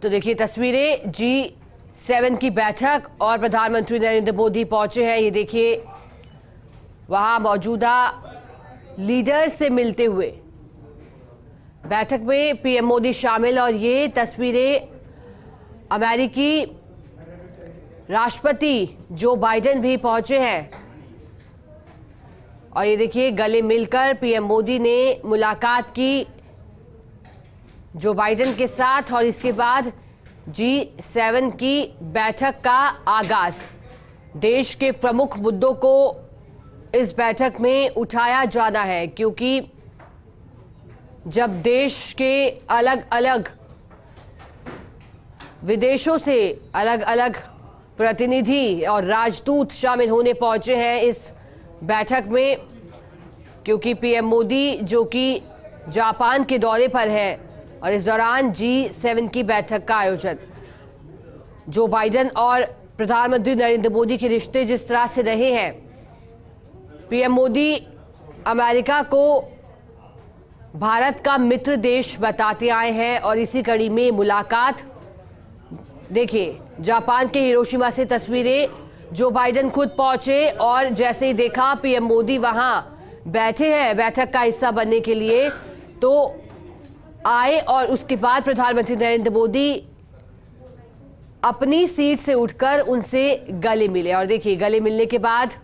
तो देखिए तस्वीरें G7 की बैठक और प्रधानमंत्री नरेंद्र मोदी पहुंचे हैं। ये देखिए वहां मौजूदा लीडर से मिलते हुए बैठक में पीएम मोदी शामिल। और ये तस्वीरें अमेरिकी राष्ट्रपति जो बाइडेन भी पहुंचे हैं। और ये देखिए गले मिलकर पीएम मोदी ने मुलाकात की जो बाइडेन के साथ। और इसके बाद G7 की बैठक का आगाज। देश के प्रमुख मुद्दों को इस बैठक में उठाया जाना है, क्योंकि जब देश के अलग अलग विदेशों से अलग अलग प्रतिनिधि और राजदूत शामिल होने पहुंचे हैं इस बैठक में, क्योंकि पीएम मोदी जो कि जापान के दौरे पर है और इस दौरान G7 की बैठक का आयोजन। जो बाइडेन और प्रधानमंत्री नरेंद्र मोदी के रिश्ते जिस तरह से रहे हैं, पीएम मोदी अमेरिका को भारत का मित्र देश बताते आए हैं। और इसी कड़ी में मुलाकात। देखिए जापान के हिरोशिमा से तस्वीरें। जो बाइडेन खुद पहुंचे और जैसे ही देखा पीएम मोदी वहां बैठे हैं बैठक का हिस्सा बनने के लिए, तो आए और उसके बाद प्रधानमंत्री नरेंद्र मोदी अपनी सीट से उठकर उनसे गले मिले। और देखिए गले मिलने के बाद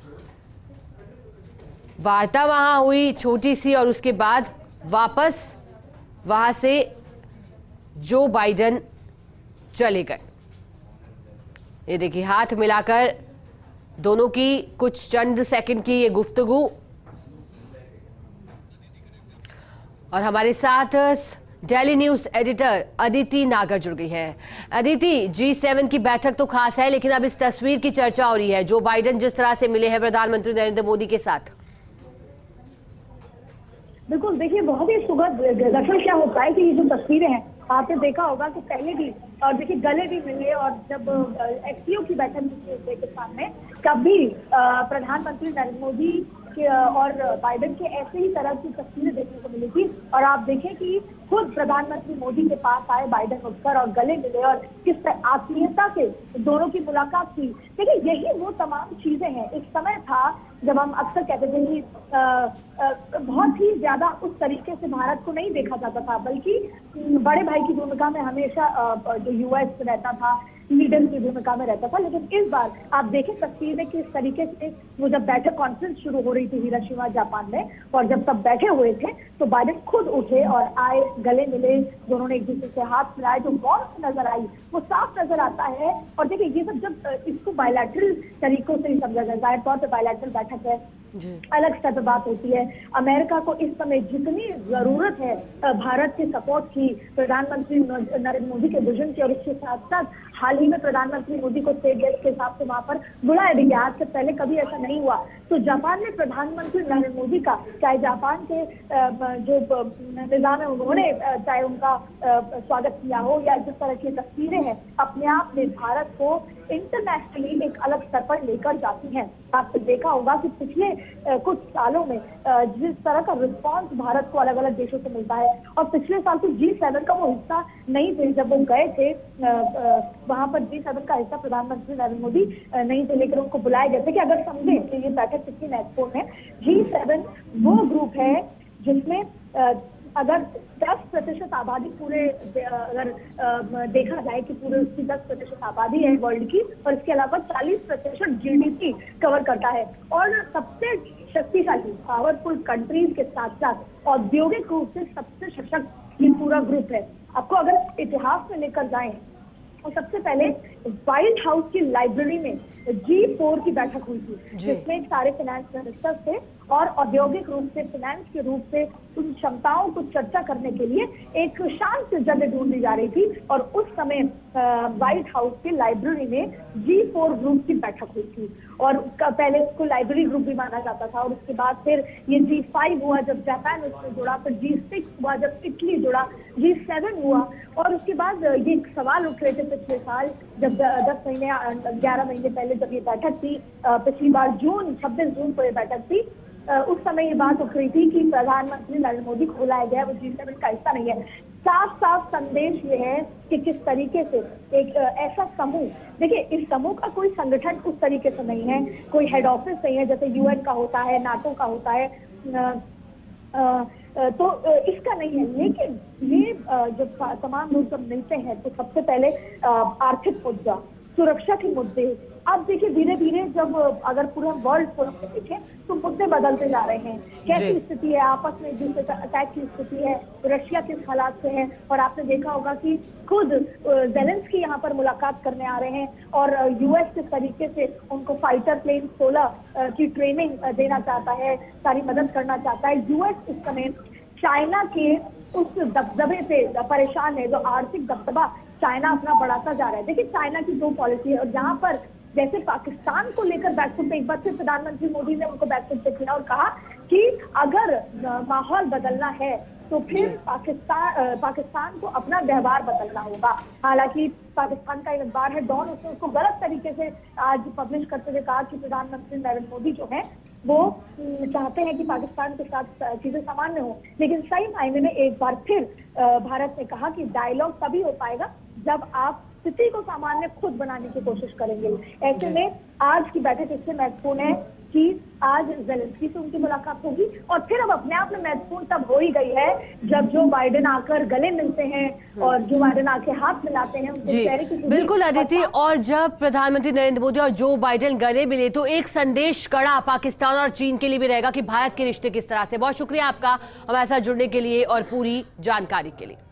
वार्ता वहां हुई छोटी सी, और उसके बाद वापस वहां से जो बाइडेन चले गए। ये देखिए हाथ मिलाकर दोनों की कुछ चंद सेकंड की ये गुफ्तगू। और हमारे साथ डेली न्यूज एडिटर अदिति नागर जुड़ गई है। अदिति, G7 की बैठक तो खास है, लेकिन अब इस तस्वीर की चर्चा हो रही है जो बाइडेन जिस तरह से मिले हैं प्रधानमंत्री नरेंद्र मोदी के साथ। बिल्कुल, देखिए बहुत ही सुखद। दरअसल क्या होता है कि ये जो तस्वीरें हैं, आपने देखा होगा कि पहले भी और देखिए गले भी मिले, और जब एक्सीओ की बैठक के सामने कभी प्रधानमंत्री नरेंद्र मोदी और बाइडेन के ऐसे ही तरह की तस्वीरें देखने को मिली थी। और आप देखें कि खुद प्रधानमंत्री मोदी के पास आए बाइडेन उठकर और गले मिले, और किस आत्मीयता से दोनों की मुलाकात की। देखिए यही वो तमाम चीजें हैं। एक समय था जब हम अक्सर कहते थे कि बहुत ही ज्यादा उस तरीके से भारत को नहीं देखा जाता था, बल्कि बड़े भाई की भूमिका में हमेशा जो यूएस रहता था, लीडर की भूमिका में रहता था। लेकिन इस बार आप देखें तस्वीर में किस तरीके से वो जब बैठक कॉन्फ्रेंस शुरू हो रही थी हिरोशिमा जापान में, और जब सब बैठे हुए थे तो बाइडेन खुद उठे और आए, गले मिले, दोनों ने एक दूसरे से हाथ मिलाए। जो वार्मथ नजर आई वो साफ नजर आता है। और देखिए ये सब जब इसको बायलैटरल तरीकों से ही समझा जाए, जाहिर तौर पर बायलैटरल बैठक है, अलग स्तर पर बात होती है। अमेरिका को इस समय जितनी जरूरत है भारत के सपोर्ट की, प्रधानमंत्री नरेंद्र मोदी के विजन की, और इसके साथ साथ हाल ही में प्रधानमंत्री मोदी को स्टेट गेस्ट के हिसाब से वहां पर बुलाया भी गया। आज से पहले कभी ऐसा नहीं हुआ। तो जापान में प्रधानमंत्री नरेंद्र मोदी का, चाहे जापान के जो निजाम है उन्होंने चाहे उनका स्वागत किया हो, या जिस तरह की तस्वीरें हैं, अपने आप में भारत को इंटरनेशनली एक अलग स्तर पर लेकर जाती हैं। आपने देखा होगा कि पिछले कुछ सालों में जिस तरह का रिस्पांस भारत को अलग अलग देशों से मिलता है, और पिछले साल तो G7 का वो हिस्सा नहीं थे जब वो गए थे वहां पर। G7 का हिस्सा प्रधानमंत्री नरेंद्र मोदी नहीं थे, लेकिन उनको बुलाए गए थे कि अगर समझे कि ये बैठक कितनी महत्वपूर्ण है। G7 वो ग्रुप है जिसमें अगर 10% आबादी पूरे, अगर देखा जाए कि पूरे उसकी 10% आबादी है वर्ल्ड की, और इसके अलावा 40% GDP कवर करता है। और सबसे शक्तिशाली पावरफुल कंट्रीज के साथ साथ औद्योगिक रूप से सबसे सशक्त ये पूरा ग्रुप है। आपको अगर इतिहास में लेकर जाएं तो सबसे पहले व्हाइट हाउस की लाइब्रेरी में G4 की बैठक हुई थी, जिसमें सारे फाइनेंस मिनिस्टर्स थे, और औद्योगिक रूप से, फाइनेंस के रूप से उन क्षमताओं को चर्चा करने के लिए एक शांत जगह ढूंढी जा रही थी। और उस समय व्हाइट हाउस की लाइब्रेरी में G4 ग्रुप की बैठक हुई थी। और पहले उसको लाइब्रेरी ग्रुप भी माना जाता था, और उसके बाद फिर ये G5 हुआ जब जापान उसमें जुड़ा, फिर G6 हुआ जब इटली जुड़ा, G7 हुआ। और उसके बाद ये सवाल उठ रहे थे पिछले साल जब 10 महीने 11 महीने पहले जब ये बैठक थी, पिछली बार 26 जून को ये बैठक थी, उस समय ये बात उठ रही थी कि प्रधानमंत्री नरेंद्र मोदी को बुलाया गया, वो G7 का हिस्सा नहीं है। साफ साफ संदेश ये है कि किस तरीके से एक ऐसा समूह, देखिए इस समूह का कोई संगठन उस तरीके से नहीं है, कोई हेड ऑफिस नहीं है जैसे यूएन का होता है, नाटो का होता है, तो इसका नहीं है। लेकिन ये जब तमाम लोग जब मिलते हैं तो सबसे पहले आर्थिक मुद्दा, सुरक्षा के मुद्दे, अब देखिए धीरे धीरे जब अगर पूरा वर्ल्ड फोरम में देखें तो मुद्दे बदलते जा रहे हैं। कैसी स्थिति है, आपस में एक दूसरे का अटैक की स्थिति है, रशिया किस हालात से है, और आपने देखा होगा कि खुद जेलेंस्की यहाँ पर मुलाकात करने आ रहे हैं और यूएस किस तरीके से उनको फाइटर प्लेन 16 की ट्रेनिंग देना चाहता है, सारी मदद करना चाहता है। यूएस इस समय चाइना के उस दबदबे से परेशान है, जो आर्थिक दबदबा चाइना अपना बढ़ाता जा रहा है। देखिए चाइना की दो पॉलिसी है, और जहां पर जैसे पाकिस्तान को लेकर बैकफुट पे एक बार फिर प्रधानमंत्री मोदी ने उनको बैकफुट पे किया और कहा कि अगर माहौल बदलना है तो फिर पाकिस्तान को अपना व्यवहार बदलना होगा। हालांकि पाकिस्तान का एक अखबार है डॉन, उसने उसको गलत तरीके से आज पब्लिश करते हुए कहा कि प्रधानमंत्री नरेंद्र मोदी जो है वो चाहते हैं कि पाकिस्तान के साथ चीजें सामान्य हो, लेकिन सही मायने में एक बार फिर भारत ने कहा कि डायलॉग तभी हो पाएगा जब आप स्थिति को सामान्य खुद बनाने की कोशिश करेंगे। ऐसे में आज की बैठक इससे महत्वपूर्ण है कि आज जेलेंस्की से उनकी मुलाकात होगी, और फिर अब अपने आप में महत्वपूर्ण तब हो ही गई है जब जो बाइडेन आकर गले मिलते हैं और जो बाइडेन आके हाथ मिलाते हैं उनके चेहरे की। बिल्कुल अदिति, और जब प्रधानमंत्री नरेंद्र मोदी और जो बाइडेन गले मिले तो एक संदेश कड़ा पाकिस्तान और चीन के लिए भी रहेगा कि भारत के रिश्ते किस तरह से। बहुत शुक्रिया आपका हमारे साथ जुड़ने के लिए और पूरी जानकारी के लिए।